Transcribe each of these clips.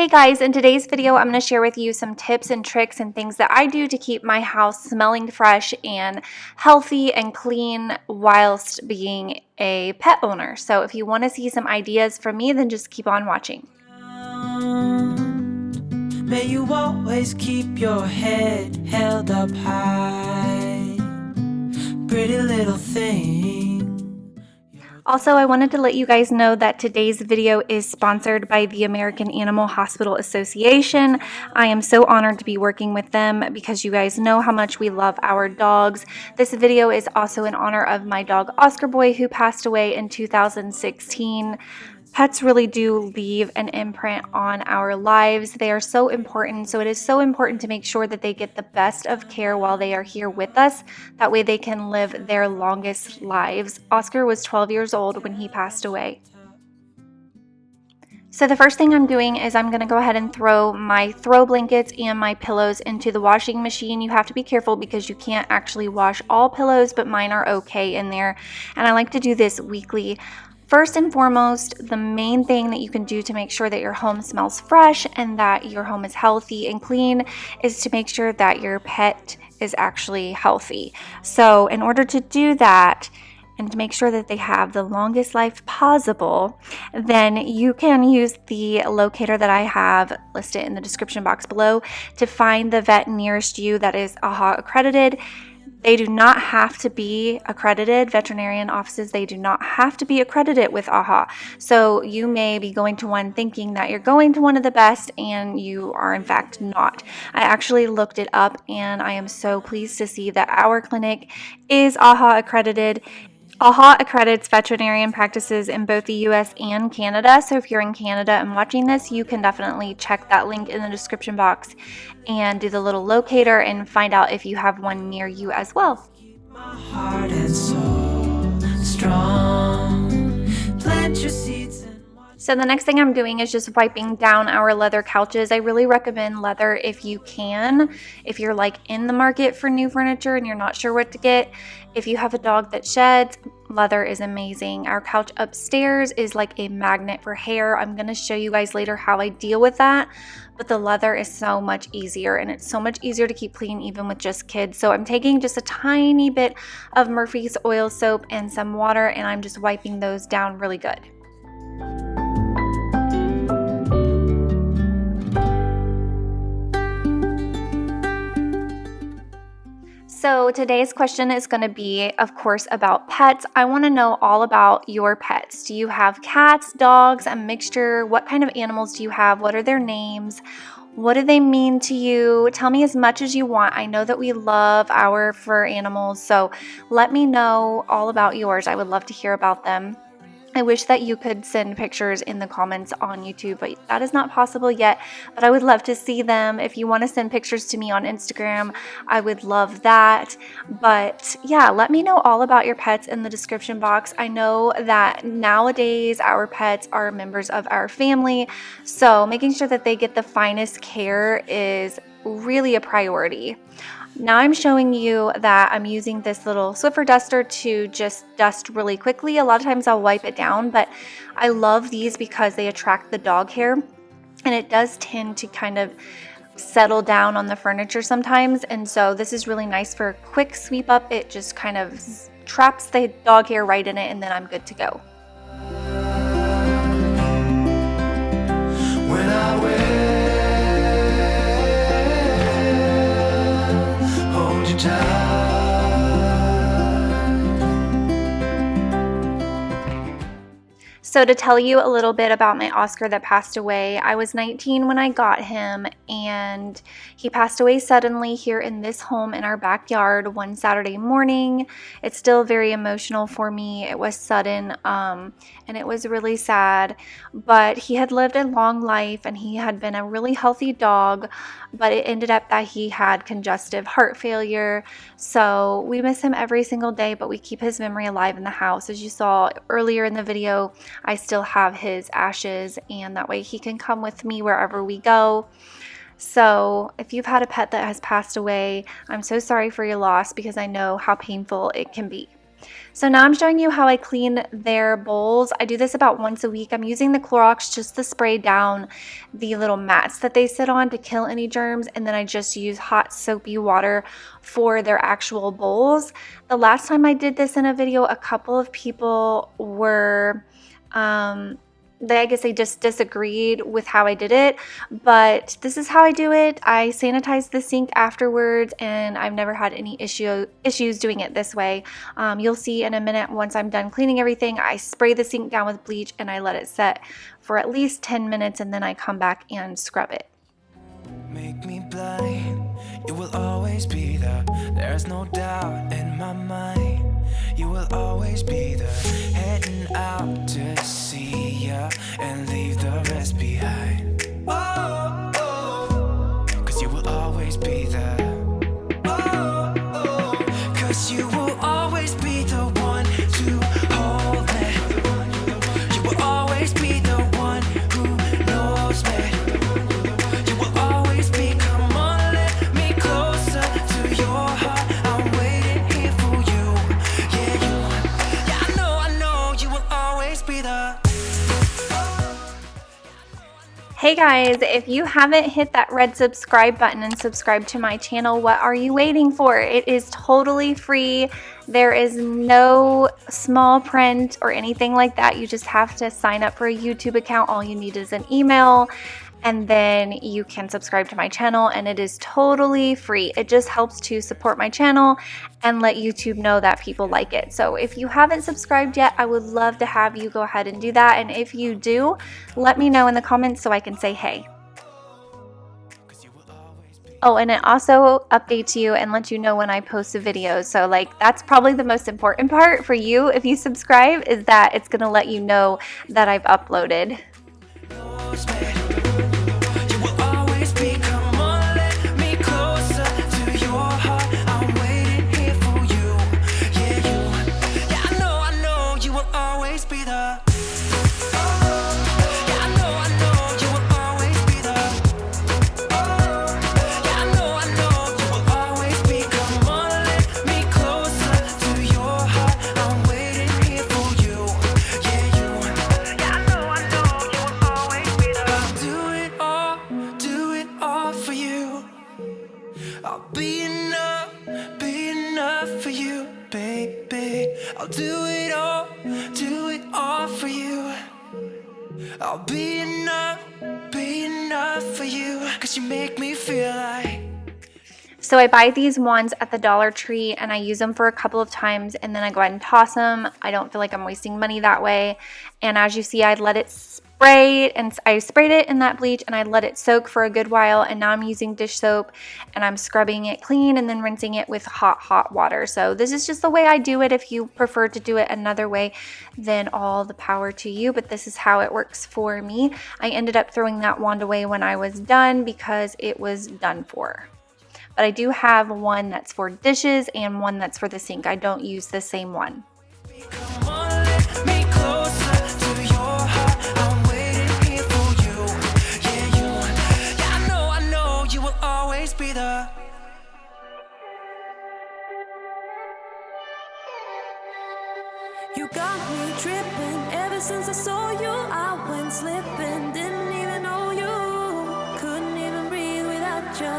Hey guys, in today's video, I'm going to share with you some tips and tricks and things that I do to keep my house smelling fresh and healthy and clean whilst being a pet owner. So if you want to see some ideas from me, then just keep on watching. May you always keep your head held up high, pretty little thing. Also, I wanted to let you guys know that today's video is sponsored by the American Animal Hospital Association. I am so honored to be working with them because you guys know how much we love our dogs. This video is also in honor of my dog Oscar Boy, who passed away in 2016. Pets really do leave an imprint on our lives. They are so important. So it is so important to make sure that they get the best of care while they are here with us. That way they can live their longest lives. Oscar was 12 years old when he passed away. So the first thing I'm doing is I'm going to go ahead and throw my throw blankets and my pillows into the washing machine. You have to be careful because you can't actually wash all pillows, but mine are okay in there. And I like to do this weekly. First and foremost, the main thing that you can do to make sure that your home smells fresh and that your home is healthy and clean is to make sure that your pet is actually healthy. So in order to do that, and to make sure that they have the longest life possible, then you can use the locator that I have listed in the description box below to find the vet nearest you that is AAHA-accredited. They do not have to be accredited. Veterinarian offices, they do not have to be accredited with AAHA. So you may be going to one thinking that you're going to one of the best and you are in fact not. I actually looked it up and I am so pleased to see that our clinic is AAHA accredited. AAHA accredits veterinarian practices in both the US and Canada. So if you're in Canada and watching this, you can definitely check that link in the description box and do the little locator and find out if you have one near you as well. My heart is so strong. Plant your seeds and So the next thing I'm doing is just wiping down our leather couches. I really recommend leather if you can. If you're like in the market for new furniture and you're not sure what to get. If you have a dog that sheds, leather is amazing. Our couch upstairs is like a magnet for hair. I'm going to show you guys later how I deal with that. But the leather is so much easier and it's so much easier to keep clean even with just kids. So I'm taking just a tiny bit of Murphy's oil soap and some water and I'm just wiping those down really good. So today's question is going to be, of course, about pets. I want to know all about your pets. Do you have cats, dogs, a mixture? What kind of animals do you have? What are their names? What do they mean to you? Tell me as much as you want. I know that we love our fur animals, so let me know all about yours. I would love to hear about them. I wish that you could send pictures in the comments on YouTube, but that is not possible yet. But I would love to see them. If you want to send pictures to me on Instagram, I would love that. But yeah, let me know all about your pets in the description box. I know that nowadays our pets are members of our family, so making sure that they get the finest care is really a priority. Now I'm showing you that I'm using this little Swiffer duster to just dust really quickly. A lot of times I'll wipe it down, but I love these because they attract the dog hair and it does tend to kind of settle down on the furniture sometimes. And so this is really nice for a quick sweep up. It just kind of traps the dog hair right in it and then I'm good to go. when I will hold you tight. So to tell you a little bit about my Oscar that passed away, I was 19 when I got him and he passed away suddenly here in this home in our backyard one Saturday morning. It's still very emotional for me. It was sudden and it was really sad, but he had lived a long life and he had been a really healthy dog, but it ended up that he had congestive heart failure. So we miss him every single day, but we keep his memory alive in the house. As you saw earlier in the video, I still have his ashes and that way he can come with me wherever we go. So if you've had a pet that has passed away, I'm so sorry for your loss because I know how painful it can be. So now I'm showing you how I clean their bowls. I do this about once a week. I'm using the Clorox just to spray down the little mats that they sit on to kill any germs, and then I just use hot soapy water for their actual bowls. The last time I did this in a video, a couple of people were I guess they just disagreed with how I did it, but this is how I do it. I sanitize the sink afterwards, and I've never had any issues doing it this way. You'll see in a minute, once I'm done cleaning everything, I spray the sink down with bleach and I let it set for at least 10 minutes, and then I come back and scrub it. Make me blind, you will always be there. There's no doubt in my mind. You will always be there, heading out to see ya and leave the rest behind. Oh, oh, 'cause you will always be there. Oh, oh, 'cause you will always be the one to hold me. You will always be the one who knows me. You will always be, come on, let me closer to your heart. I'm waiting here for you. Hey guys, if you haven't hit that red subscribe button and subscribed to my channel, what are you waiting for? It is totally free. There is no small print or anything like that. You just have to sign up for a YouTube account. All you need is an email, and then you can subscribe to my channel, and it is totally free. It just helps to support my channel and let YouTube know that people like it. So if you haven't subscribed yet, I would love to have you go ahead and do that. And if you do, let me know in the comments so I can say hey. Oh, and it also updates you and lets you know when I post a video. So like, that's probably the most important part for you if you subscribe, is that it's gonna let you know that I've uploaded. I'll be enough for you, baby. I'll do it all for you. I'll be enough for you, 'cause you make me feel like. So I buy these wands at the Dollar Tree and I use them for a couple of times, and then I go ahead and toss them. I don't feel like I'm wasting money that way. And as you see, I let it spray, and I sprayed it in that bleach and I let it soak for a good while, and now I'm using dish soap and I'm scrubbing it clean and then rinsing it with hot water. So this is just the way I do it. If you prefer to do it another way, then all the power to you, but this is how it works for me. I ended up throwing that wand away when I was done because it was done for. But I do have one that's for dishes and one that's for the sink. I don't use the same one. You got me tripping ever since I saw you. I went slipping, didn't even know you. Couldn't even breathe without you.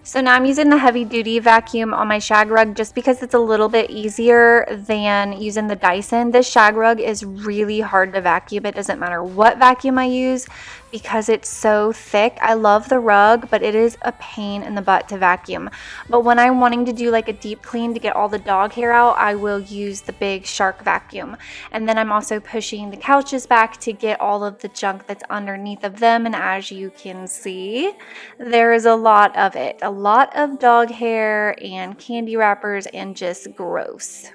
So now I'm using the heavy duty vacuum on my shag rug just because it's a little bit easier than using the Dyson. This shag rug is really hard to vacuum. It doesn't matter what vacuum I use because it's so thick. I love the rug, but it is a pain in the butt to vacuum. But when I'm wanting to do like a deep clean to get all the dog hair out, I will use the big Shark vacuum. And then I'm also pushing the couches back to get all of the junk that's underneath of them. And as you can see, there is a lot of it. A lot of dog hair and candy wrappers and just gross.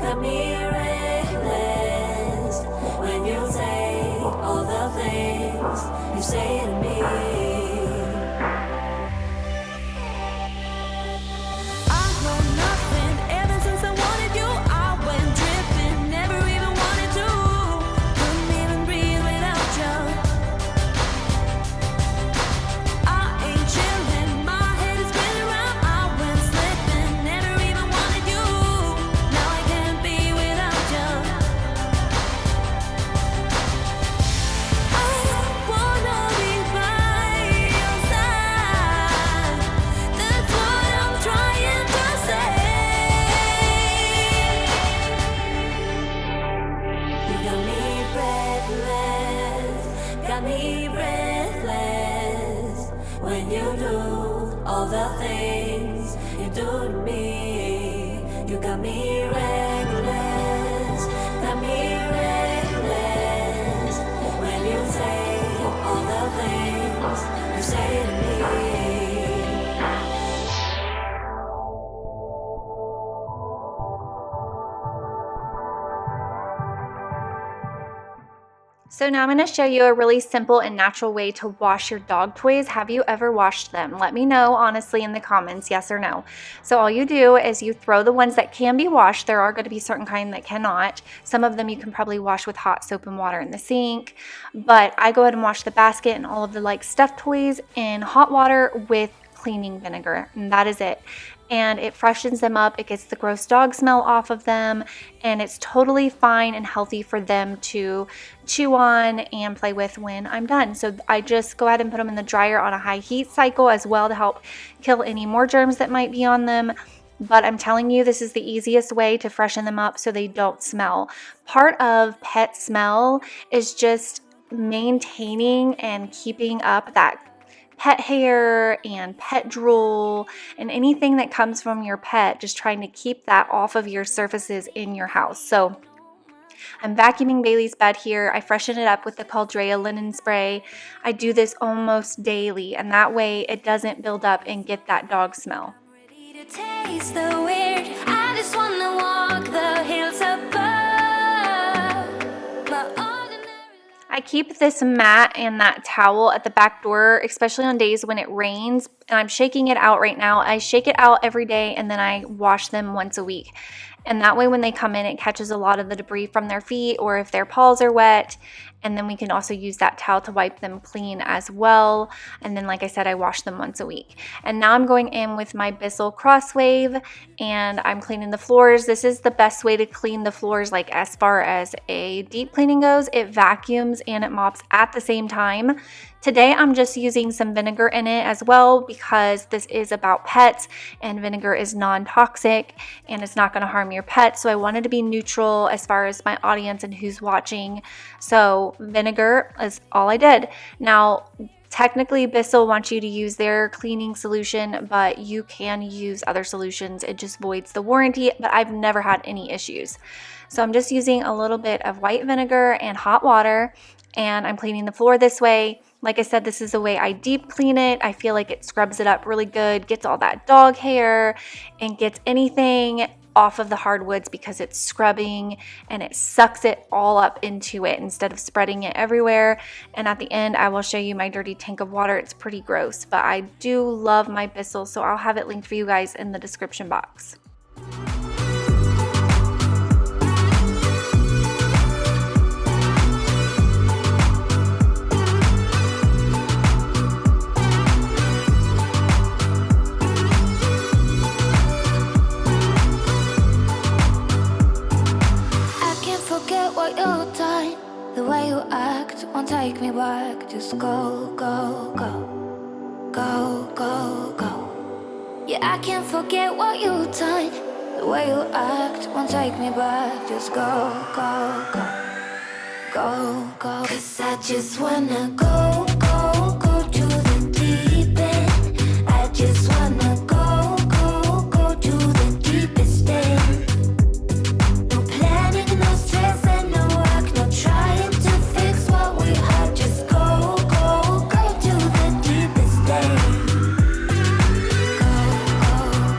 Got me reckless when you say all the things you say to me. I know nothing ever since I wanted you. I went dripping, never even wanted to. Couldn't even breathe without you. I ain't chilling, the things you do to me. You got me reckless, got me reckless. When you say all the things you say to me. So now I'm going to show you a really simple and natural way to wash your dog toys. Have you ever washed them? Let me know honestly in the comments, yes or no. So all you do is you throw the ones that can be washed. There are going to be certain kind that cannot. Some of them you can probably wash with hot soap and water in the sink. But I go ahead and wash the basket and all of the like stuffed toys in hot water with cleaning vinegar, and that is it. And it freshens them up, it gets the gross dog smell off of them, and it's totally fine and healthy for them to chew on and play with when I'm done. So I just go ahead and put them in the dryer on a high heat cycle as well to help kill any more germs that might be on them. But I'm telling you, this is the easiest way to freshen them up so they don't smell. Part of pet smell is just maintaining and keeping up that pet hair and pet drool and anything that comes from your pet, just trying to keep that off of your surfaces in your house. So I'm vacuuming Bailey's bed here. I freshen it up with the Caldrea linen spray. I do this almost daily, and that way it doesn't build up and get that dog smell. Ready to taste the weird. I just wanna walk the hills above. I keep this mat and that towel at the back door, especially on days when it rains, and I'm shaking it out right now. I shake it out every day and then I wash them once a week. And that way when they come in, it catches a lot of the debris from their feet or if their paws are wet. And then we can also use that towel to wipe them clean as well. And then, like I said, I wash them once a week. And now I'm going in with my Bissell Crosswave and I'm cleaning the floors. This is the best way to clean the floors, like as far as a deep cleaning goes. It vacuums and it mops at the same time. Today I'm just using some vinegar in it as well because this is about pets and vinegar is non-toxic and it's not going to harm your pet. So I wanted to be neutral as far as my audience and who's watching. So vinegar is all I did. Now, technically Bissell wants you to use their cleaning solution, but you can use other solutions. It just voids the warranty, but I've never had any issues. So I'm just using a little bit of white vinegar and hot water, and I'm cleaning the floor this way. Like I said, this is the way I deep clean it. I feel like it scrubs it up really good, gets all that dog hair, and gets anything off of the hardwoods because it's scrubbing and it sucks it all up into it instead of spreading it everywhere. And at the end, I will show you my dirty tank of water. It's pretty gross, but I do love my Bissell, so I'll have it linked for you guys in the description box. The way you act won't take me back. Just go, go, go. Go, go, go. Yeah, I can't forget what you done. The way you act won't take me back. Just go, go, go. Go, go. 'Cause I just wanna go, go, go to the deep end. I just wanna go, go, go to the deepest end. No planning, no stress, and no work, no trying to fix what we had. Just go, go, go to the deepest end. Go, go, go.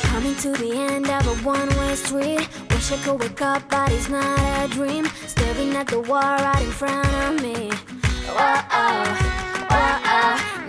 Coming to the end of a one-way street. Wish I could wake up, but it's not a dream. Staring at the wall right in front of me.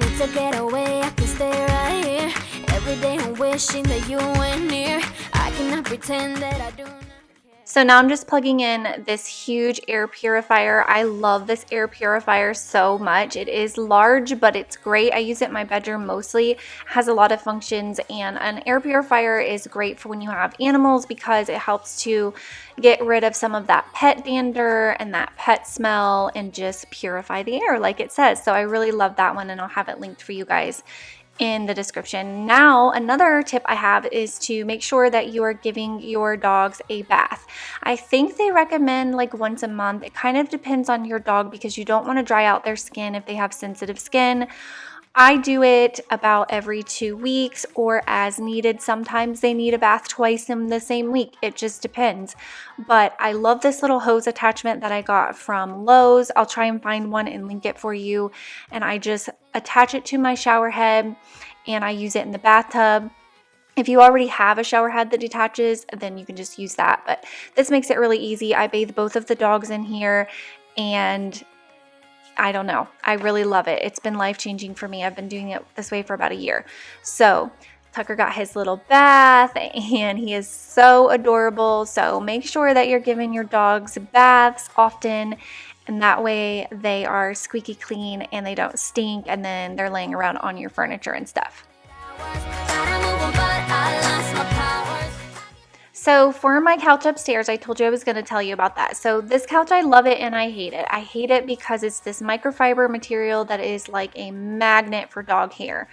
Need to get away, I can stay right here. Every day I'm wishing that you were near. I cannot pretend that I do not care. So now I'm just plugging in this huge air purifier. I love this air purifier so much. It is large, but it's great. I use it in my bedroom mostly. It has a lot of functions, and an air purifier is great for when you have animals because it helps to get rid of some of that pet dander and that pet smell and just purify the air like it says. So I really love that one, and I'll have it linked for you guys in the description. Now, another tip I have is to make sure that you are giving your dogs a bath. I think they recommend like once a month. It kind of depends on your dog because you don't want to dry out their skin if they have sensitive skin. I do it about every 2 weeks or as needed. Sometimes they need a bath twice in the same week. It just depends. But I love this little hose attachment that I got from Lowe's. I'll try and find one and link it for you. And I just attach it to my shower head and I use it in the bathtub. If you already have a shower head that detaches, then you can just use that. But this makes it really easy. I bathe both of the dogs in here, and I don't know. I really love it. It's been life-changing for me. I've been doing it this way for about a year. So Tucker got his little bath, and he is so adorable. So make sure that you're giving your dogs baths often, and that way they are squeaky clean and they don't stink, and then they're laying around on your furniture and stuff. So for my couch upstairs, I told you I was going to tell you about that. So this couch, I love it and I hate it. I hate it because it's this microfiber material that is like a magnet for dog hair.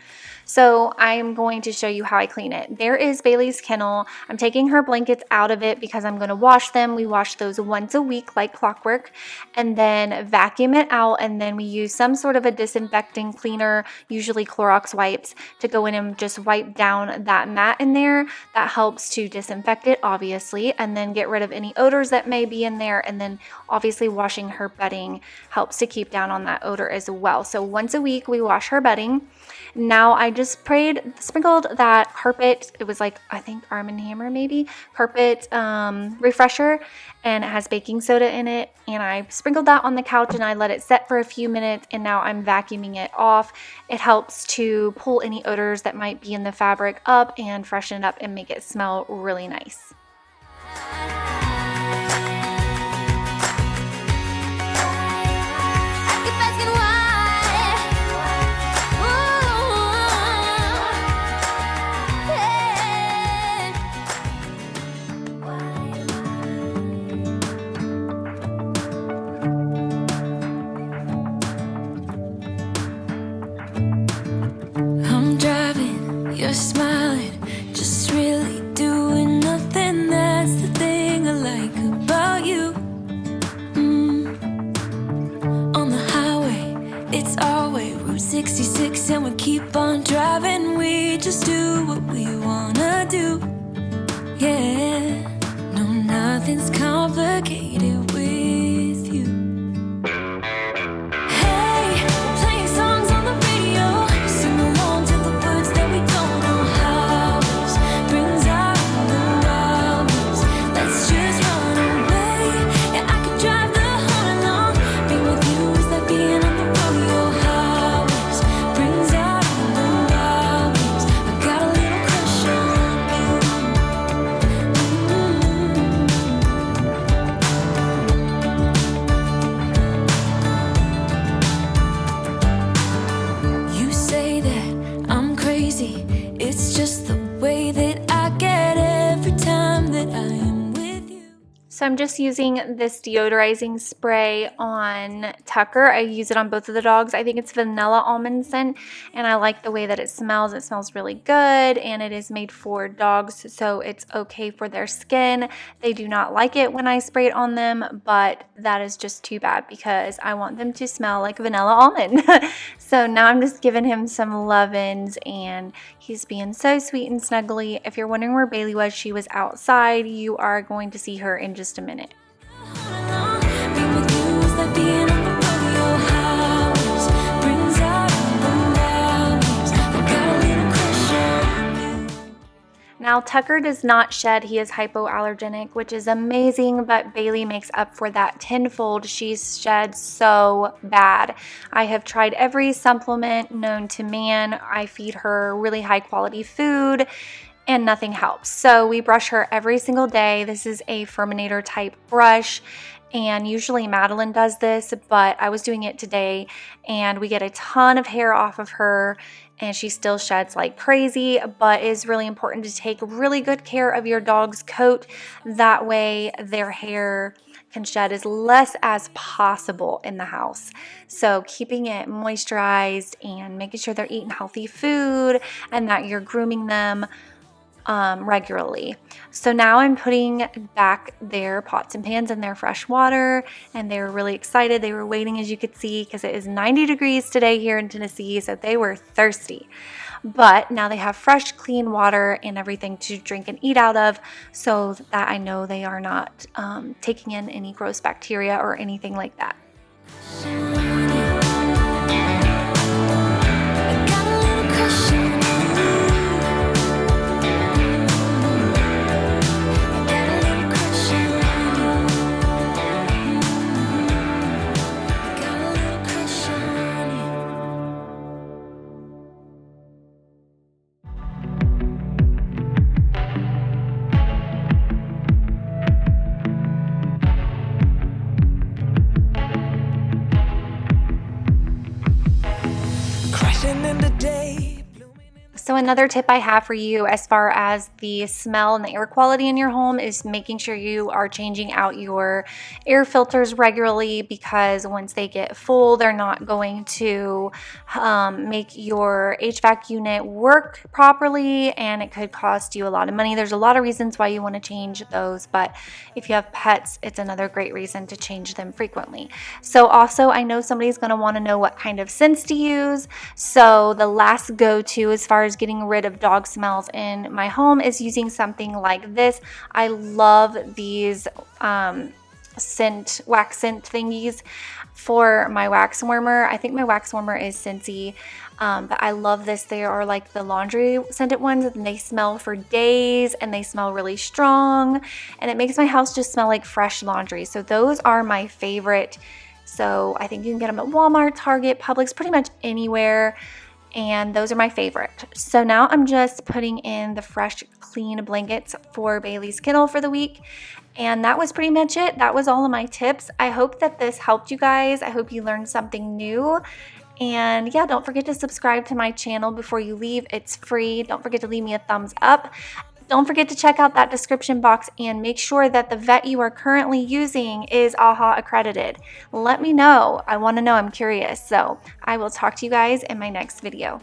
So I'm going to show you how I clean it. There is Bailey's kennel. I'm taking her blankets out of it because I'm going to wash them. We wash those once a week like clockwork, and then vacuum it out, and then we use some sort of a disinfecting cleaner, usually Clorox wipes, to go in and just wipe down that mat in there. That helps to disinfect it, obviously, and then get rid of any odors that may be in there, and then obviously washing her bedding helps to keep down on that odor as well. So once a week we wash her bedding. Now I just sprinkled that carpet, it was like, I think Arm & Hammer maybe, carpet refresher, and it has baking soda in it, and I sprinkled that on the couch and I let it set for a few minutes, and now I'm vacuuming it off. It helps to pull any odors that might be in the fabric up and freshen it up and make it smell really nice. You're smiling, just really doing nothing. That's the thing I like about you. On the highway, it's our way, Route 66, and we keep on driving. We just do what we wanna do. Yeah, no, nothing's complicated with you. Hey, playing songs on the radio, sing along to the words that we don't know how. Brings out the wildness, let's just run away. Yeah, I could drive the whole along, being with you is like being on the rodeo highways. Brings out the wildness, I got a little crush on you. You say that I'm crazy, it's just the way that I get every time that I am with you. So I'm just using this deodorizing spray on Tucker. I use it on both of the dogs. I think it's vanilla almond scent, and I like the way that it smells. It smells really good, and it is made for dogs, so it's okay for their skin. They do not like it when I spray it on them, but that is just too bad because I want them to smell like vanilla almond. So now I'm just giving him some love-ins, and he's being so sweet and snuggly. If you're wondering where Bailey was, she was outside. You are going to see her in just a minute. Now, Tucker does not shed. He is hypoallergenic, which is amazing, but Bailey makes up for that tenfold. She's shed so bad. I have tried every supplement known to man. I feed her really high quality food, and nothing helps. So we brush her every single day. This is a Furminator type brush, and usually Madeline does this, but I was doing it today, and we get a ton of hair off of her, and she still sheds like crazy. But it is really important to take really good care of your dog's coat. That way their hair can shed as less as possible in the house. So keeping it moisturized and making sure they're eating healthy food and that you're grooming them regularly. So now I'm putting back their pots and pans in their fresh water, and they were really excited. They were waiting, as you could see, because it is 90 degrees today here in Tennessee, so they were thirsty. But now they have fresh, clean water and everything to drink and eat out of, so that I know they are not taking in any gross bacteria or anything like that. So another tip I have for you as far as the smell and the air quality in your home is making sure you are changing out your air filters regularly, because once they get full, they're not going to make your HVAC unit work properly, and it could cost you a lot of money. There's a lot of reasons why you want to change those, but if you have pets, it's another great reason to change them frequently. So also, I know somebody's going to want to know what kind of scents to use. So the last go-to as far as getting rid of dog smells in my home is using something like this. I love these wax scent thingies for my wax warmer. I think my wax warmer is Scentsy, but I love this. They are like the laundry scented ones, and they smell for days, and they smell really strong, and it makes my house just smell like fresh laundry. So those are my favorite. So I think you can get them at Walmart, Target, Publix, pretty much anywhere. And those are my favorite. So now I'm just putting in the fresh, clean blankets for Bailey's kennel for the week. And that was pretty much it. That was all of my tips. I hope that this helped you guys. I hope you learned something new. And yeah, don't forget to subscribe to my channel before you leave. It's free. Don't forget to leave me a thumbs up. Don't forget to check out that description box and make sure that the vet you are currently using is AAHA-accredited. Let me know. I want to know. I'm curious. So I will talk to you guys in my next video.